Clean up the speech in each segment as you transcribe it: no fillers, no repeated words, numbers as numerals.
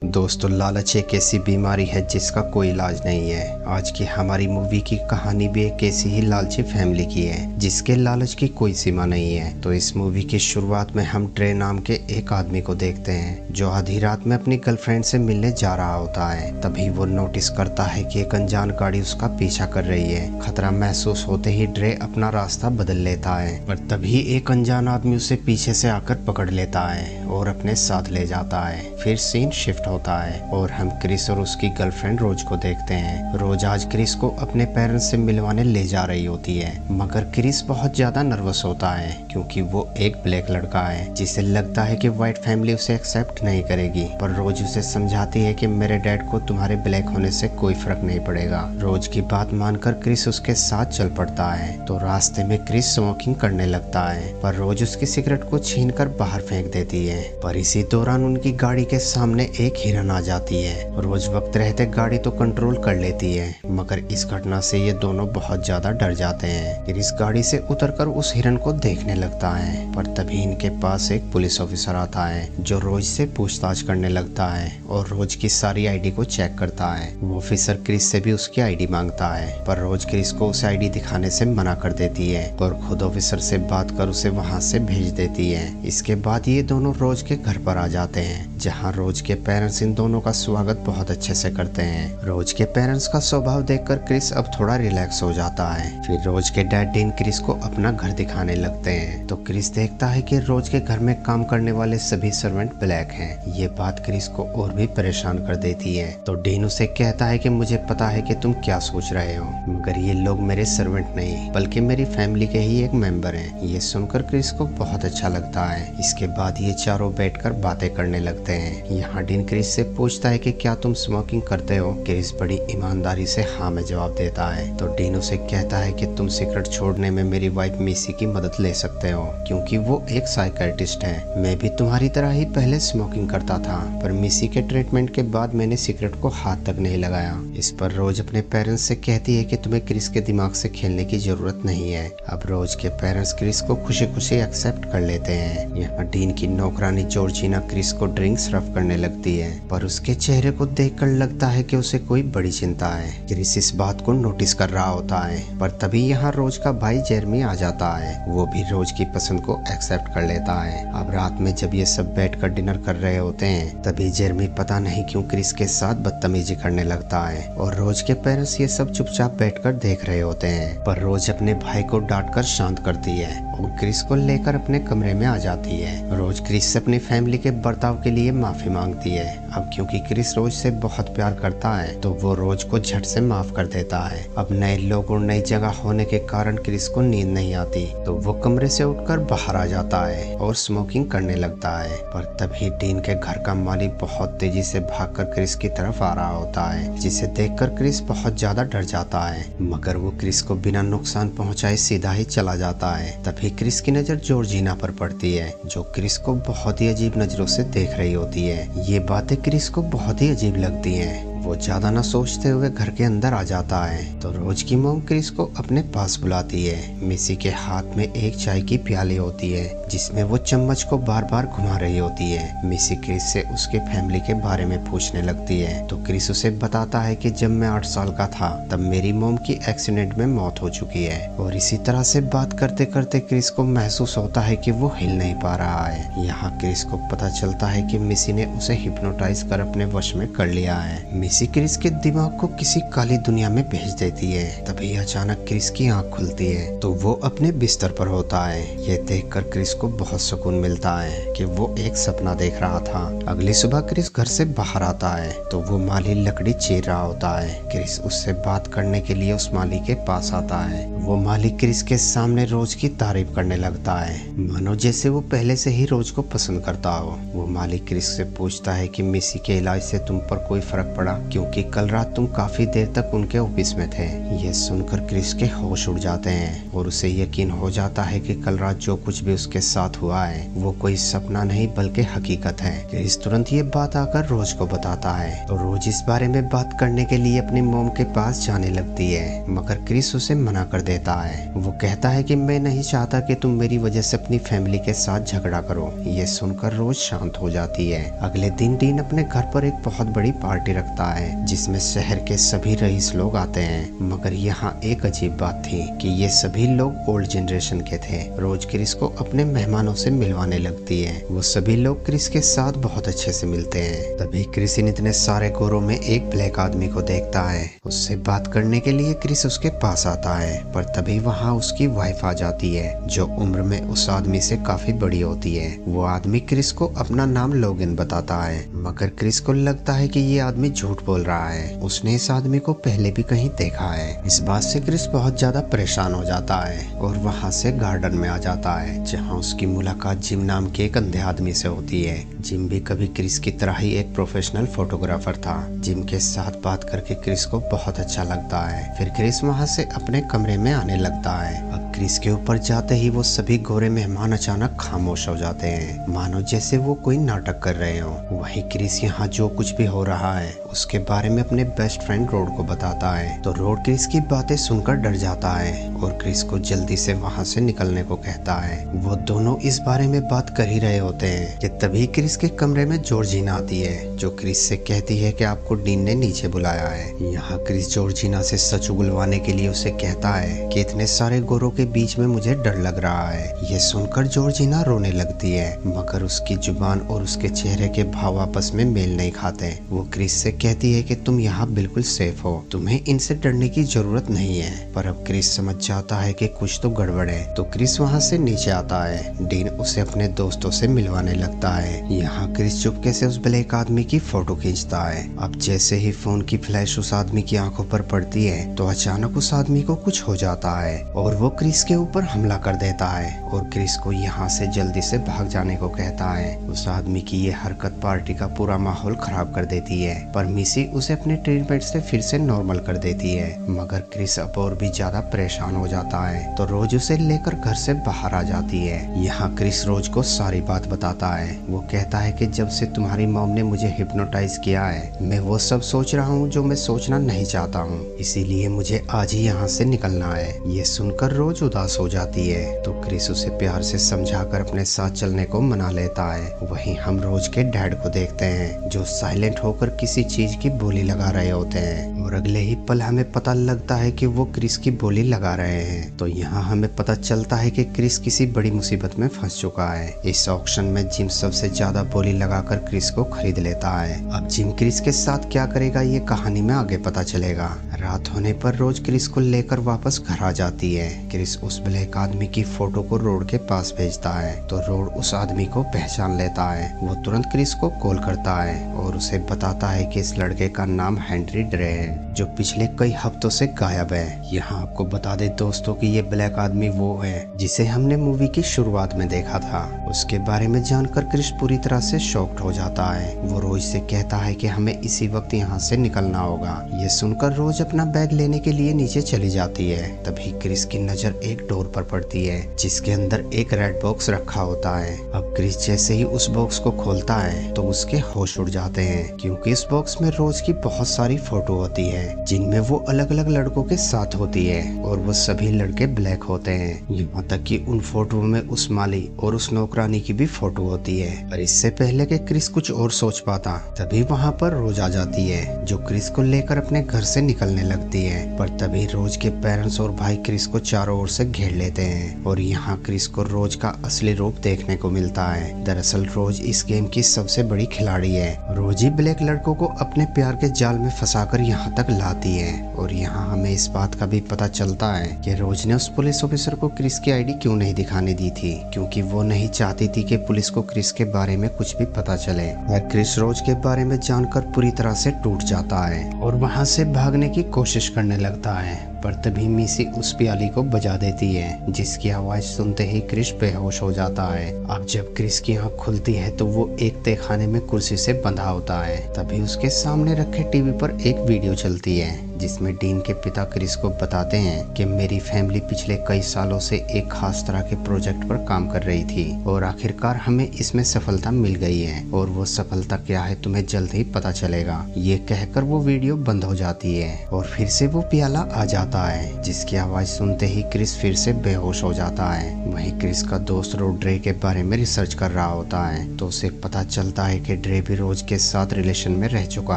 दोस्तों, लालच एक ऐसी बीमारी है जिसका कोई इलाज नहीं है। आज की हमारी मूवी की कहानी भी एक ऐसी ही लालची फैमिली की है जिसके लालच की कोई सीमा नहीं है। तो इस मूवी की शुरुआत में हम ट्रे नाम के एक आदमी को देखते हैं जो आधी रात में अपनी गर्लफ्रेंड से मिलने जा रहा होता है। तभी वो नोटिस करता है कि एक अनजान गाड़ी उसका पीछा कर रही है। खतरा महसूस होते ही ट्रे अपना रास्ता बदल लेता है, पर तभी एक अनजान आदमी उसे पीछे से आकर पकड़ लेता है और अपने साथ ले जाता है। फिर सीन शिफ्ट होता है और हम क्रिस और उसकी गर्लफ्रेंड रोज को देखते हैं। रोज आज क्रिस को अपने पेरेंट्स से मिलवाने ले जा रही होती है, मगर क्रिस बहुत ज्यादा नर्वस होता है क्योंकि वो एक ब्लैक लड़का है जिसे लगता है कि व्हाइट फैमिली उसे एक्सेप्ट नहीं करेगी। पर रोज उसे समझाती है कि मेरे डैड को तुम्हारे ब्लैक होने से कोई फर्क नहीं पड़ेगा। रोज की बात मानकर क्रिस उसके साथ चल पड़ता है। तो रास्ते में क्रिस स्मोकिंग करने लगता है, पर रोज उसकी सिगरेट को छीनकर बाहर फेंक देती है। पर इसी दौरान उनकी गाड़ी के सामने एक हिरन आ जाती है। रोज वक्त रहते गाड़ी तो कंट्रोल कर लेती है, मगर इस घटना से ये दोनों बहुत ज्यादा डर जाते हैं। फिर इस गाड़ी से उतरकर उस हिरन को देखने लगता है, पर तभी इनके पास एक पुलिस ऑफिसर आता है जो रोज से पूछताछ करने लगता है और रोज की सारी आईडी को चेक करता है। वो ऑफिसर क्रिस से भी उसकी आईडी मांगता है, पर रोज क्रिस को उसे आईडी दिखाने से मना कर देती है और खुद ऑफिसर से बात कर उसे वहाँ से भेज देती है। इसके बाद ये दोनों रोज के घर पर आ जाते हैं, जहाँ रोज के पेरेंट्स इन दोनों का स्वागत बहुत अच्छे से करते हैं। रोज के पेरेंट्स का स्वभाव देखकर क्रिस अब थोड़ा रिलैक्स हो जाता है। फिर रोज के डैड डीन क्रिस को अपना घर दिखाने लगते हैं, तो क्रिस देखता है कि रोज के घर में काम करने वाले सभी सर्वेंट ब्लैक हैं। ये बात क्रिस को और भी परेशान कर देती है। तो डीन उसे कहता है कि मुझे पता है कि तुम क्या सोच रहे हो, मगर ये लोग मेरे सर्वेंट नहीं बल्कि मेरी फैमिली के ही एक मेंबर हैं। ये सुनकर क्रिस को बहुत अच्छा लगता है। इसके बाद ये चारों बैठकर बातें करने लगते हैं। यहाँ डीन क्रिस से पूछता है कि क्या तुम स्मोकिंग करते हो। क्रिस बड़ी ईमानदारी से हाँ में जवाब देता है। तो डीन उसे कहता है कि तुम सिगरेट छोड़ने में मेरी वाइफ मिसी की मदद ले सकते हो क्योंकि वो एक साइकियाट्रिस्ट है। मैं भी तुम्हारी तरह ही पहले स्मोकिंग करता था, पर मिसी के ट्रीटमेंट के बाद मैंने सिगरेट को हाथ तक नहीं लगाया। इस पर रोज अपने पेरेंट्स से कहती है कि तुम्हें क्रिस के दिमाग से खेलने की जरूरत नहीं है। अब रोज के पेरेंट्स क्रिस को खुशी खुशी एक्सेप्ट कर लेते हैं। यहाँ डीन की नौकरानी जॉर्जिना क्रिस को ड्रिंक सर्व करने लगती है, पर उसके चेहरे को देखकर लगता है कि उसे कोई बड़ी चिंता है। क्रिस इस बात को नोटिस कर रहा होता है, पर तभी यहाँ रोज का भाई जेरमी आ जाता है। वो भी रोज की पसंद को एक्सेप्ट कर लेता है। अब रात में जब ये सब बैठकर डिनर कर रहे होते हैं, तभी जेरमी पता नहीं क्यों क्रिस के साथ बदतमीजी करने लगता है और रोज के पेरेंट्स ये सब चुपचाप बैठकर देख रहे होते हैं। पर रोज अपने भाई को डांटकर शांत करती है और क्रिस को लेकर अपने कमरे में आ जाती है। रोज क्रिस से अपनी फैमिली के बर्ताव के लिए माफी मांगती है। अब क्योंकि क्रिस रोज से बहुत प्यार करता है, तो वो रोज को झट से माफ कर देता है। अब नए लोग और नई जगह होने के कारण क्रिस को नींद नहीं आती, तो वो कमरे से उठकर बाहर आ जाता है और स्मोकिंग करने लगता है। पर तभी डीन के घर का मालिक बहुत तेजी से भागकर क्रिस की तरफ आ रहा होता है, जिसे देखकर क्रिस बहुत ज्यादा डर जाता है, मगर वो क्रिस को बिना नुकसान पहुंचाए सीधा ही चला जाता है। तभी क्रिस की नजर जॉर्जिना पर पड़ती है, जो क्रिस को बहुत ही अजीब नजरों से देख रही होती है। ये बातें क्रिस को बहुत ही अजीब लगती हैं। वो ज्यादा न सोचते हुए घर के अंदर आ जाता है। तो रोज की मॉम क्रिस को अपने पास बुलाती है। मिसी के हाथ में एक चाय की प्याली होती है जिसमें वो चम्मच को बार बार घुमा रही होती है। मिसी क्रिस से उसके फैमिली के बारे में पूछने लगती है। तो क्रिस उसे बताता है कि जब मैं 8 साल का था तब मेरी मॉम की एक्सीडेंट में मौत हो चुकी है। और इसी तरह से बात करते करते क्रिस को महसूस होता है कि वो हिल नहीं पा रहा है। यहाँ क्रिस को पता चलता है कि मिसी ने उसे हिप्नोटाइज कर अपने वश में कर लिया है। मिसी क्रिस के दिमाग को किसी काली दुनिया में भेज देती है। तभी अचानक क्रिस की आंख खुलती है, तो वो अपने बिस्तर पर होता है। ये देखकर क्रिस को बहुत सुकून मिलता है कि वो एक सपना देख रहा था। अगली सुबह क्रिस घर से बाहर आता है, तो वो माली लकड़ी चीर रहा होता है। क्रिस उससे बात करने के लिए उस माली के पास आता है। वो माली क्रिस के सामने रोज की तारीफ करने लगता है, मानो जैसे वो पहले से ही रोज को पसंद करता हो। वो माली क्रिस से पूछता है कि मिसी के इलाज से तुम पर कोई फर्क पड़ा। क्योंकि कल रात तुम काफी देर तक उनके ऑफिस में थे। ये सुनकर क्रिस के होश उड़ जाते हैं और उसे यकीन हो जाता है कि कल रात जो कुछ भी उसके साथ हुआ है वो कोई सपना नहीं बल्कि हकीकत है। क्रिस तुरंत ये बात आकर रोज को बताता है तो रोज इस बारे में बात करने के लिए अपनी मोम के पास जाने लगती है, मगर क्रिस उसे मना कर देता है। वो कहता है कि मैं नहीं चाहता कि तुम मेरी वजह से अपनी फैमिली के साथ झगड़ा करो। ये सुनकर रोज शांत हो जाती है। अगले दिन डीन अपने घर पर एक बहुत बड़ी पार्टी रखता है जिसमें शहर के सभी रईस लोग आते हैं, मगर यहाँ एक अजीब बात थी कि ये सभी लोग ओल्ड जनरेशन के थे। रोज क्रिस को अपने मेहमानों से मिलवाने लगती है। वो सभी लोग क्रिस के साथ बहुत अच्छे से मिलते हैं। तभी क्रिस इन इतने सारे गोरों में एक ब्लैक आदमी को देखता है। उससे बात करने के लिए क्रिस उसके पास आता है, पर तभी वहाँ उसकी वाइफ आ जाती है जो उम्र में उस आदमी से काफी बड़ी होती है। वो आदमी क्रिस को अपना नाम लोगन बताता है, मगर क्रिस को लगता है कि ये आदमी झूठ बोल रहा है। उसने इस आदमी को पहले भी कहीं देखा है। इस बात से क्रिस बहुत ज्यादा परेशान हो जाता है और वहाँ से गार्डन में आ जाता है जहाँ उसकी मुलाकात जिम नाम के एक अंधे आदमी से होती है। जिम भी कभी क्रिस की तरह ही एक प्रोफेशनल फोटोग्राफर था। जिम के साथ बात करके क्रिस को बहुत अच्छा लगता है। फिर क्रिस वहाँ से अपने कमरे में आने लगता है। अब क्रिस के ऊपर जाते ही वो सभी गोरे मेहमान अचानक खामोश हो जाते हैं, मानो जैसे वो कोई नाटक कर रहे हो। वही क्रिस यहाँ जो कुछ भी हो रहा है उसके बारे में अपने बेस्ट फ्रेंड रोड को बताता है, तो रोड क्रिस की बातें सुनकर डर जाता है और क्रिस को जल्दी से वहाँ से निकलने को कहता है। वो दोनों इस बारे में बात कर ही रहे होते हैं कि तभी क्रिस के कमरे में जॉर्जिना आती है जो क्रिस से कहती है कि आपको डीन ने नीचे बुलाया है। यहाँ क्रिस जॉर्जिना से सच उगलवाने के लिए उसे कहता है कि इतने सारे गोरों के बीच में मुझे डर लग रहा है। ये सुनकर जॉर्जिना रोने लगती है, मगर उसकी जुबान और उसके चेहरे के भाव आपस में मेल नहीं खाते। वो क्रिस से कहती है कि तुम यहाँ बिल्कुल सेफ हो, तुम्हें इनसे डरने की जरूरत नहीं है। पर अब क्रिस समझ जाता है कि कुछ तो गड़बड़ है, तो क्रिस वहाँ से नीचे आता है। डीन उसे अपने दोस्तों से मिलवाने लगता है। यहाँ क्रिस चुपके से उस ब्लैक आदमी की फोटो खींचता है। अब जैसे ही फोन की फ्लैश उस आदमी की आंखों पर पड़ती है तो अचानक उस आदमी को कुछ हो जाता है और वो क्रिस के ऊपर हमला कर देता है और क्रिस को यहाँ से जल्दी से भाग जाने को कहता है। उस आदमी की ये हरकत पार्टी का पूरा माहौल खराब कर देती है, पर मिसी उसे अपने ट्रीटमेंट से फिर से नॉर्मल कर देती है। मगर क्रिस अब और भी ज्यादा परेशान हो जाता है तो रोज उसे लेकर घर से बाहर आ जाती है। यहाँ क्रिस रोज को सारी बात बताता है। वो कहता है कि जब से तुम्हारी मॉम ने मुझे हिप्नोटाइज किया है मैं वो सब सोच रहा हूँ जो मैं सोचना नहीं चाहता हूँ, इसीलिए मुझे आज ही यहाँ से निकलना है। ये सुनकर रोज उदास हो जाती है तो क्रिस उसे प्यार से समझाकर अपने साथ चलने को मना लेता है। वहीं हम रोज के डैड को देखते हैं जो साइलेंट होकर किसी चीज की बोली लगा रहे होते हैं और अगले ही पल हमें पता लगता है कि वो क्रिस की बोली लगा रहे हैं। तो यहाँ हमें पता चलता है कि क्रिस किसी बड़ी मुसीबत में फंस चुका है। इस ऑक्शन में जिम सबसे ज्यादा बोली लगाकर क्रिस को खरीद लेता है। अब जिम क्रिस के साथ क्या करेगा ये कहानी में आगे पता चलेगा। रात होने पर रोज क्रिस को लेकर वापस घर आ जाती है। क्रिस उस ब्लैक आदमी की फोटो को रोड के पास भेजता है तो रोड उस आदमी को पहचान लेता है। वो तुरंत क्रिस को कॉल करता है और उसे बताता है कि इस लड़के का नाम हेनरी ड्रे है जो पिछले कई हफ्तों से गायब है। यहाँ आपको बता दे दोस्तों कि ये ब्लैक आदमी वो है जिसे हमने मूवी की शुरुआत में देखा था। उसके बारे में जानकर क्रिस पूरी तरह से शॉक्ड हो जाता है। वो रोज से कहता है कि हमें इसी वक्त यहाँ से निकलना होगा। ये सुनकर रोज अपना बैग लेने के लिए नीचे चली जाती है। तभी क्रिस की नजर एक डोर पर पड़ती है जिसके अंदर एक रेड बॉक्स रखा होता है। अब क्रिस जैसे ही उस बॉक्स को खोलता है तो उसके होश उड़ जाते हैं क्योंकि इस बॉक्स में रोज की बहुत सारी फोटो होती है जिनमें वो अलग अलग लड़कों के साथ होती है और वो सभी लड़के ब्लैक होते हैं। यहाँ तक कि उन फोटो में उस माली और उस नौकरानी की भी फोटो होती है। पर इससे पहले कि क्रिस कुछ और सोच पाता तभी वहाँ पर रोज आ जाती है जो क्रिस को लेकर अपने घर से निकलने लगती है। पर तभी रोज के पेरेंट्स और भाई क्रिस को चारों ओर से घेर लेते हैं और यहाँ क्रिस को रोज का असली रूप देखने को मिलता है। दरअसल रोज इस गेम की सबसे बड़ी खिलाड़ी है। रोज ही ब्लैक लड़कों को अपने प्यार के जाल में फंसाकर यहाँ तक लाती है और यहाँ हमें इस बात का भी पता चलता है कि रोज ने उस पुलिस ऑफिसर को क्रिस की आईडी क्यों नहीं दिखाने दी थी, क्योंकि वो नहीं चाहती चाहती थी कि पुलिस को क्रिस के बारे में कुछ भी पता चले। वह क्रिस रोज के बारे में जानकर पूरी तरह से टूट जाता है और वहाँ से भागने की कोशिश करने लगता है, पर तभी मिसी उस प्याली को बजा देती है, जिसकी आवाज सुनते ही क्रिस बेहोश हो जाता है। अब जब क्रिस की आंख खुलती है तो वो एक तहखाने में कुर्सी से बंधा होता है। तभी उसके सामने रखे टीवी पर एक वीडियो चलती है जिसमें डीन के पिता क्रिस को बताते हैं कि मेरी फैमिली पिछले कई सालों से एक खास तरह के प्रोजेक्ट पर काम कर रही थी और आखिरकार हमें इसमें सफलता मिल गई है, और वो सफलता क्या है तुम्हें जल्द ही पता चलेगा। ये कहकर वो वीडियो बंद हो जाती है और फिर से वो प्याला आ जाता है, जिसकी आवाज सुनते ही क्रिस फिर से बेहोश हो जाता है। वहीं क्रिस का दोस्त रोड ड्रे के बारे में रिसर्च कर रहा होता है तो उसे पता चलता है कि ड्रे भी रोज के साथ रिलेशन में रह चुका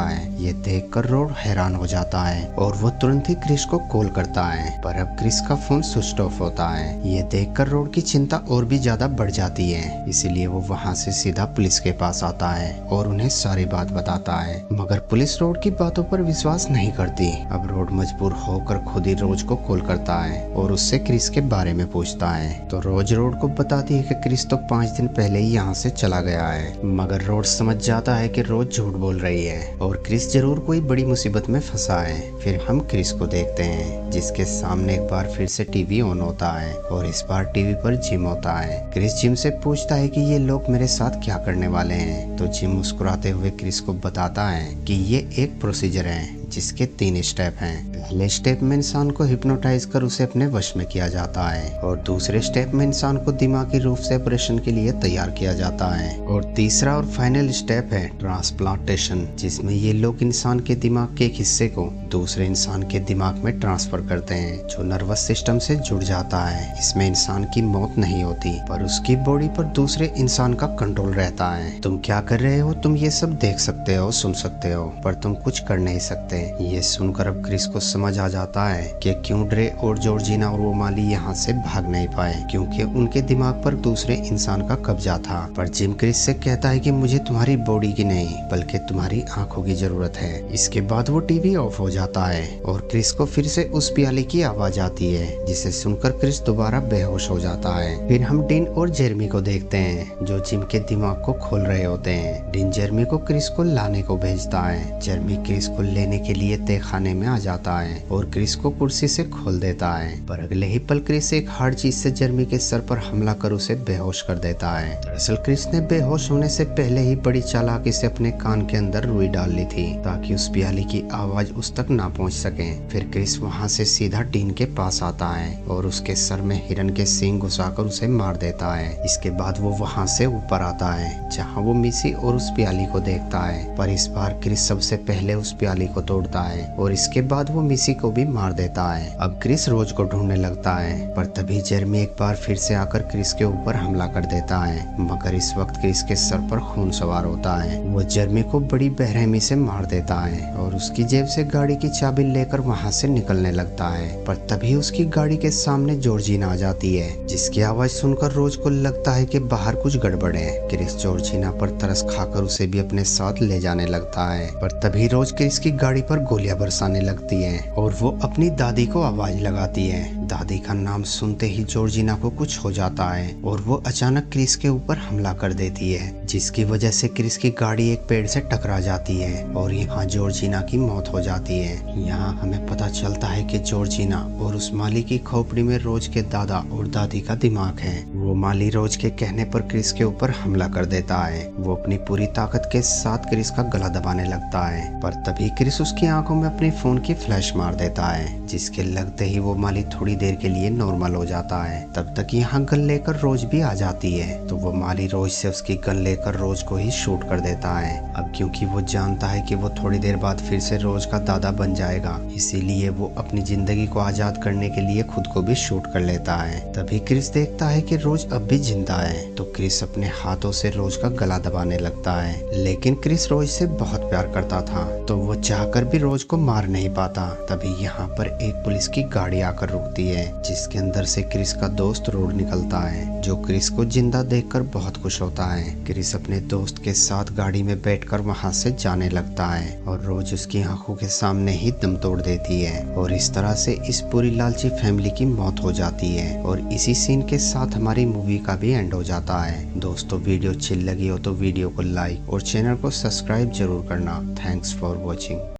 है। ये देखकर रोड हैरान हो जाता है और वो तुरंत ही क्रिस को कॉल करता है, पर अब क्रिस का फोन स्विच ऑफ होता है। ये देखकर रोड की चिंता और भी ज्यादा बढ़ जाती है, इसीलिए वो वहाँ से सीधा पुलिस के पास आता है और उन्हें सारी बात बताता है। मगर पुलिस रोड की बातों पर विश्वास नहीं करती। अब रोड मजबूर होकर खुद ही रोज को कॉल करता है और उससे क्रिस के बारे में पूछता है तो रोज रोड को बताती है कि क्रिस तो 5 दिन पहले ही यहाँ से चला गया है। मगर रोड समझ जाता है कि रोज झूठ बोल रही है और क्रिस जरूर कोई बड़ी मुसीबत में फंसा है। फिर हम क्रिस को देखते हैं जिसके सामने एक बार फिर से टीवी ऑन होता है और इस बार टीवी पर जिम होता है। क्रिस जिम से पूछता है कि ये लोग मेरे साथ क्या करने वाले हैं, तो जिम मुस्कुराते हुए क्रिस को बताता है कि ये एक प्रोसीजर है जिसके 3 स्टेप हैं। पहले स्टेप में इंसान को हिप्नोटाइज कर उसे अपने वश में किया जाता है और दूसरे स्टेप में इंसान को दिमागी रूप से ऑपरेशन के लिए तैयार किया जाता है और तीसरा और फाइनल स्टेप है ट्रांसप्लांटेशन, जिसमें ये लोग इंसान के दिमाग के एक हिस्से को दूसरे इंसान के दिमाग में ट्रांसफर करते हैं जो नर्वस सिस्टम से जुड़ जाता है। इसमें इंसान की मौत नहीं होती पर उसकी बॉडी पर दूसरे इंसान का कंट्रोल रहता है। तुम क्या कर रहे हो तुम ये सब देख सकते हो, सुन सकते हो, पर तुम कुछ कर नहीं सकते। ये सुनकर अब क्रिस को समझ आ जाता है कि क्यों ड्रे और जॉर्जिना और वो माली यहाँ से भाग नहीं पाए, क्योंकि उनके दिमाग पर दूसरे इंसान का कब्जा था। पर जिम क्रिस से कहता है कि मुझे तुम्हारी बॉडी की नहीं बल्कि तुम्हारी आंखों की जरूरत है। इसके बाद वो टीवी ऑफ हो जाता है और क्रिस को फिर से उस प्याले की आवाज आती है जिसे सुनकर क्रिस दोबारा बेहोश हो जाता है। फिर हम डिन और जेरमी को देखते हैं जो जिम के दिमाग को खोल रहे होते हैं। डिन जेरमी को क्रिस को लाने को भेजता है। जेरमी क्रिस को लेने के लिए तहखाने में आ जाता है और क्रिस को कुर्सी से खोल देता है, पर अगले ही पल क्रिस एक हार्ड चीज से जेरमी के सर पर हमला कर उसे बेहोश कर देता है। दरअसल क्रिस ने बेहोश होने से पहले ही बड़ी चालाकी से अपने कान के अंदर रुई डाल ली थी ताकि उस प्याली की आवाज उस तक ना पहुंच सके। फिर क्रिस वहां से सीधा डीन के पास आता है और उसके सर में हिरन के सींग घुसाकर उसे मार देता है। इसके बाद वो वहां से ऊपर आता है जहाँ वो मिसी और उस प्याली को देखता है, पर इस बार क्रिस सबसे पहले उस प्याली को तोड़ता है और इसके बाद वो मिसी को भी मार देता है। अब क्रिस रोज को ढूंढने लगता है, पर तभी जेरमी एक बार फिर से आकर क्रिस के ऊपर हमला कर देता है। मगर इस वक्त क्रिस के सर पर खून सवार होता है। वो जेरमी को बड़ी बेरहमी से मार देता है और उसकी जेब से गाड़ी की चाबी लेकर वहाँ से निकलने लगता है, पर तभी उसकी गाड़ी के सामने जॉर्जिना आ जाती है जिसकी आवाज सुनकर रोज को लगता है कि बाहर कुछ गड़बड़ है। क्रिस जॉर्जिना पर तरस खाकर उसे भी अपने साथ ले जाने लगता है, पर तभी रोज क्रिस की गाड़ी पर गोलियां बरसाने लगती है और वो अपनी दादी को आवाज लगाती है। दादी का नाम सुनते ही जॉर्जिना को कुछ हो जाता है और वो अचानक क्रिस के ऊपर हमला कर देती है, जिसकी वजह से क्रिस की गाड़ी एक पेड़ से टकरा जाती है और यहाँ जॉर्जिना की मौत हो जाती है। यहाँ हमें पता चलता है कि जॉर्जिना और उस माली की खोपड़ी में रोज के दादा और दादी का दिमाग है। वो माली रोज के कहने पर क्रिस के ऊपर हमला कर देता है। वो अपनी पूरी ताकत के साथ क्रिस का गला दबाने लगता है, पर तभी क्रिस उसकी आंखों में अपनी फोन की फ्लैश मार देता है, जिसके लगते ही वो माली थोड़ी देर के लिए नॉर्मल हो जाता है। तब तक यहाँ गन लेकर रोज भी आ जाती है, तो वो माली रोज से उसकी गन लेकर रोज को ही शूट कर देता है। अब क्योंकि वो जानता है कि वो थोड़ी देर बाद फिर से रोज का दादा बन जाएगा, इसीलिए वो अपनी जिंदगी को आजाद करने के लिए खुद को भी शूट कर लेता है। तभी क्रिस देखता है कि रोज अब भी जिंदा है, तो क्रिस अपने हाथों से रोज का गला दबाने लगता है। लेकिन क्रिस रोज से बहुत प्यार करता था, तो वो चाहकर भी रोज को मार नहीं पाता। तभी यहाँ पर एक पुलिस की गाड़ी आकर रुकती है, जिसके अंदर से क्रिस का दोस्त रोड निकलता है, जो क्रिस को जिंदा देखकर बहुत खुश होता है। क्रिस अपने दोस्त के साथ गाड़ी में बैठकर वहां से जाने लगता है और रोज उसकी आंखों के सामने ही दम तोड़ देती है और इस तरह से इस पूरी लालची फैमिली की मौत हो जाती है और इसी सीन के साथ हमारी मूवी का भी एंड हो जाता है। दोस्तों, वीडियो अच्छी लगी हो तो वीडियो को लाइक और चैनल को सब्सक्राइब जरूर करना। Thanks for watching.